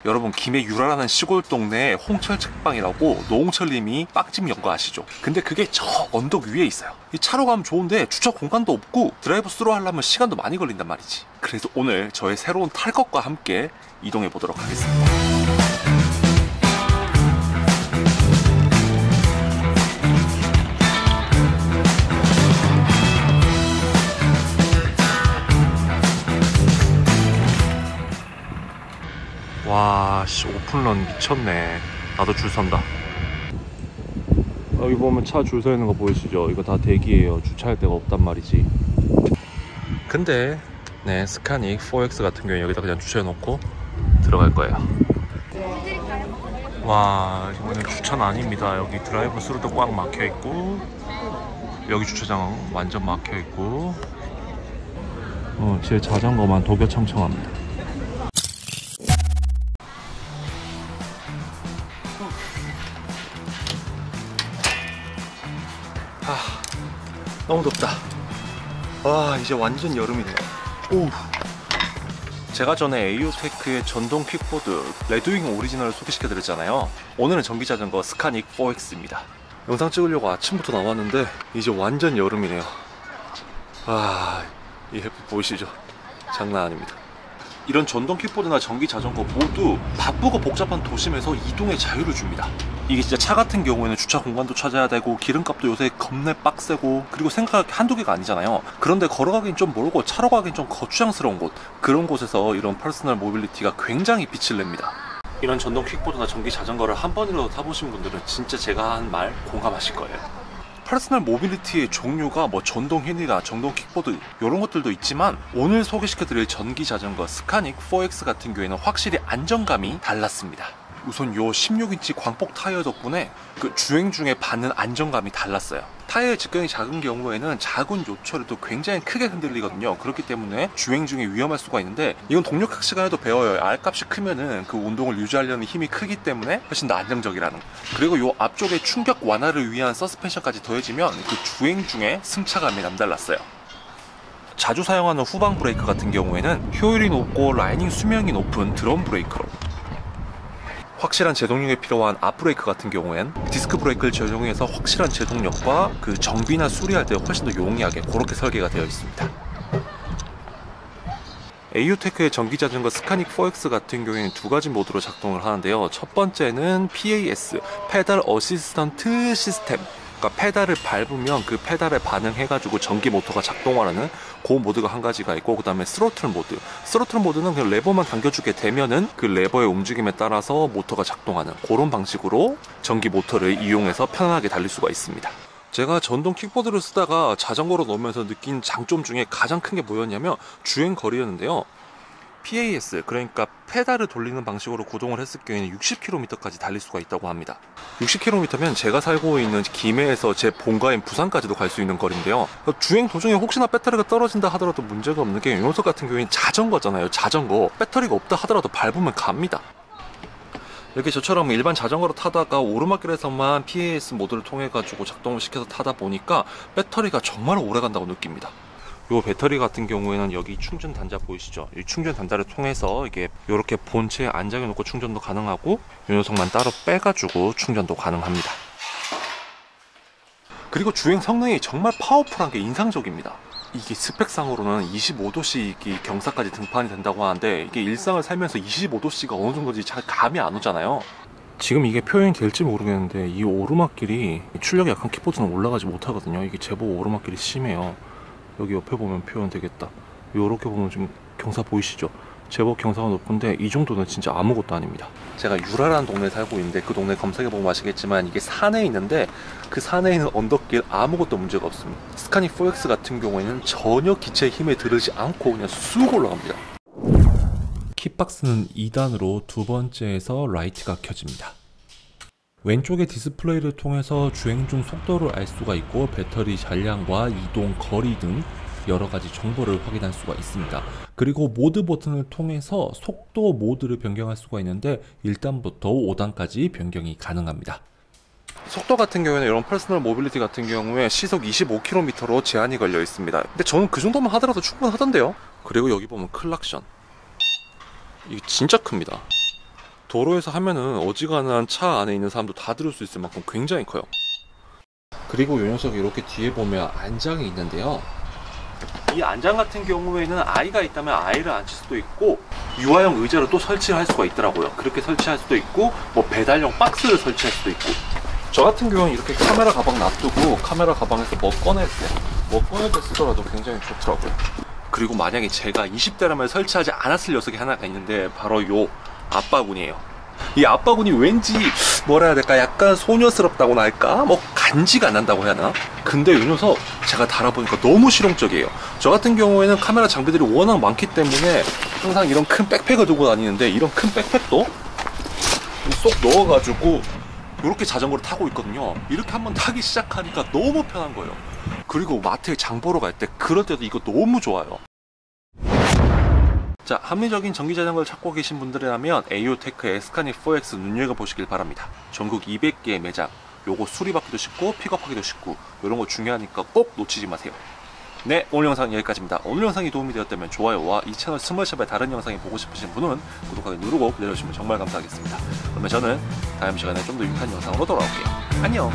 여러분, 김해 유라라는 시골 동네에 홍철 책방이라고 노홍철님이 빵집 연 거 아시죠? 근데 그게 저 언덕 위에 있어요. 이 차로 가면 좋은데 주차 공간도 없고 드라이브 스루 하려면 시간도 많이 걸린단 말이지. 그래서 오늘 저의 새로운 탈 것과 함께 이동해 보도록 하겠습니다. 와, 씨, 오픈런 미쳤네. 나도 줄 선다. 여기 보면 차 줄 서 있는 거 보이시죠? 이거 다 대기예요. 주차할 데가 없단 말이지. 근데 네, 스카닉 4X 같은 경우에 여기다 그냥 주차해 놓고 들어갈 거예요. 와, 이거는 주차는 아닙니다. 여기 드라이브 스루도 꽉 막혀 있고, 여기 주차장 완전 막혀 있고, 제 자전거만 도교청청합니다. 너무 덥다. 와, 이제 완전 여름이네요. 오. 제가 전에 에이오테크의 전동 퀵보드 레드윙 오리지널을 소개시켜 드렸잖아요. 오늘은 전기자전거 스카닉 4X입니다. 영상 찍으려고 아침부터 나왔는데 이제 완전 여름이네요. 이 햇빛 보이시죠? 장난 아닙니다. 이런 전동 킥보드나 전기 자전거 모두 바쁘고 복잡한 도심에서 이동의 자유를 줍니다. 이게 진짜 차 같은 경우에는 주차 공간도 찾아야 되고 기름값도 요새 겁내 빡세고, 그리고 생각할 게 한두 개가 아니잖아요. 그런데 걸어가긴 좀 멀고 차로 가긴 좀 거추장스러운 곳, 그런 곳에서 이런 퍼스널 모빌리티가 굉장히 빛을 냅니다. 이런 전동 킥보드나 전기 자전거를 한 번이라도 타보신 분들은 진짜 제가 한 말 공감하실 거예요. 퍼스널 모빌리티의 종류가 뭐 전동 휠이나 전동 킥보드 이런 것들도 있지만, 오늘 소개시켜드릴 전기 자전거 스카닉 4X 같은 경우에는 확실히 안정감이 달랐습니다. 우선 요 16인치 광폭 타이어 덕분에 그 주행 중에 받는 안정감이 달랐어요. 타이어의 직경이 작은 경우에는 작은 요철에도 굉장히 크게 흔들리거든요. 그렇기 때문에 주행 중에 위험할 수가 있는데, 이건 동력학 시간에도 배워요. R값이 크면은 그 운동을 유지하려는 힘이 크기 때문에 훨씬 더 안정적이라는 거. 그리고 요 앞쪽에 충격 완화를 위한 서스펜션까지 더해지면 그 주행 중에 승차감이 남달랐어요. 자주 사용하는 후방 브레이크 같은 경우에는 효율이 높고 라이닝 수명이 높은 드럼 브레이크로, 확실한 제동력에 필요한 앞브레이크 같은 경우엔 디스크 브레이크를 적용해서 확실한 제동력과 그 정비나 수리할 때 훨씬 더 용이하게 그렇게 설계가 되어 있습니다. 에이오테크의 전기자전거 스카닉 4X 같은 경우에는 두 가지 모드로 작동을 하는데요. 첫 번째는 PAS, 페달 어시스턴트 시스템. 그러니까 페달을 밟으면 그 페달에 반응해가지고 전기 모터가 작동하는 그 모드가 한 가지가 있고, 그 다음에 스로틀 모드. 스로틀 모드는 그냥 레버만 당겨주게 되면은 그 레버의 움직임에 따라서 모터가 작동하는 그런 방식으로 전기 모터를 이용해서 편안하게 달릴 수가 있습니다. 제가 전동 킥보드를 쓰다가 자전거로 넣으면서 느낀 장점 중에 가장 큰 게 뭐였냐면 주행 거리였는데요. PAS, 그러니까 페달을 돌리는 방식으로 구동을 했을 경우에는 60km까지 달릴 수가 있다고 합니다. 60km면 제가 살고 있는 김해에서 제 본가인 부산까지도 갈 수 있는 거리인데요. 주행 도중에 혹시나 배터리가 떨어진다 하더라도 문제가 없는 게, 이 녀석 같은 경우에는 자전거잖아요. 자전거. 배터리가 없다 하더라도 밟으면 갑니다. 이렇게 저처럼 일반 자전거로 타다가 오르막길에서만 PAS 모드를 통해 가지고 작동을 시켜서 타다 보니까 배터리가 정말 오래 간다고 느낍니다. 요 배터리 같은 경우에는 여기 충전 단자 보이시죠? 이 충전 단자를 통해서 이게 이렇게 본체에 안장해 놓고 충전도 가능하고, 이 녀석만 따로 빼가지고 충전도 가능합니다. 그리고 주행 성능이 정말 파워풀한 게 인상적입니다. 이게 스펙상으로는 25도씨 경사까지 등판이 된다고 하는데, 이게 일상을 살면서 25도씨가 어느 정도인지 잘 감이 안 오잖아요. 지금 이게 표현이 될지 모르겠는데 이 오르막길이 출력이 약한 킥보드는 올라가지 못하거든요. 이게 제법 오르막길이 심해요. 여기 옆에 보면 표현 되겠다. 요렇게 보면 좀 경사 보이시죠? 제법 경사가 높은데 이 정도는 진짜 아무것도 아닙니다. 제가 유라라는 동네에 살고 있는데, 그 동네 검색해보면 아시겠지만 이게 산에 있는데, 그 산에 있는 언덕길 아무것도 문제가 없습니다. 스카닉 4X 같은 경우에는 전혀 기체의 힘에 들으지 않고 그냥 쑥 올라갑니다. 킥박스는 2단으로 두 번째에서 라이트가 켜집니다. 왼쪽의 디스플레이를 통해서 주행 중 속도를 알 수가 있고, 배터리 잔량과 이동 거리 등 여러가지 정보를 확인할 수가 있습니다. 그리고 모드 버튼을 통해서 속도 모드를 변경할 수가 있는데 1단부터 5단까지 변경이 가능합니다. 속도 같은 경우에는 이런 퍼스널 모빌리티 같은 경우에 시속 25km로 제한이 걸려 있습니다. 근데 저는 그 정도만 하더라도 충분하던데요. 그리고 여기 보면 클락션, 이게 진짜 큽니다. 도로에서 하면은 어지간한 차 안에 있는 사람도 다 들을 수 있을 만큼 굉장히 커요. 그리고 이 녀석이 이렇게 뒤에 보면 안장이 있는데요. 이 안장 같은 경우에는 아이가 있다면 아이를 앉힐 수도 있고 유아용 의자로 또 설치를 할 수가 있더라고요. 그렇게 설치할 수도 있고 뭐 배달용 박스를 설치할 수도 있고. 저 같은 경우는 이렇게 카메라 가방 놔두고 카메라 가방에서 뭐 꺼낼 때 쓰더라도 굉장히 좋더라고요. 그리고 만약에 제가 20대라면 설치하지 않았을 녀석이 하나가 있는데 바로 요 앞바구니에요. 이 앞바구니 왠지 뭐라 해야 될까, 약간 소녀스럽다고나 할까, 뭐 간지가 안 난다고 해야 하나. 근데 이 녀석 제가 달아보니까 너무 실용적이에요. 저 같은 경우에는 카메라 장비들이 워낙 많기 때문에 항상 이런 큰 백팩을 들고 다니는데 이런 큰 백팩도 쏙 넣어가지고 이렇게 자전거를 타고 있거든요. 이렇게 한번 타기 시작하니까 너무 편한 거예요. 그리고 마트에 장 보러 갈 때 그럴 때도 이거 너무 좋아요. 자, 합리적인 전기자전거를 찾고 계신 분들이라면 AO테크 에스카니 4X 눈여겨보시길 바랍니다. 전국 200개의 매장, 요거 수리받기도 쉽고 픽업하기도 쉽고 이런 거 중요하니까 꼭 놓치지 마세요. 네, 오늘 영상은 여기까지입니다. 오늘 영상이 도움이 되었다면 좋아요와 이 채널 스몰샵의 다른 영상이 보고 싶으신 분은 구독하기 누르고 기다려주시면 정말 감사하겠습니다. 그러면 저는 다음 시간에 좀 더 유익한 영상으로 돌아올게요. 안녕!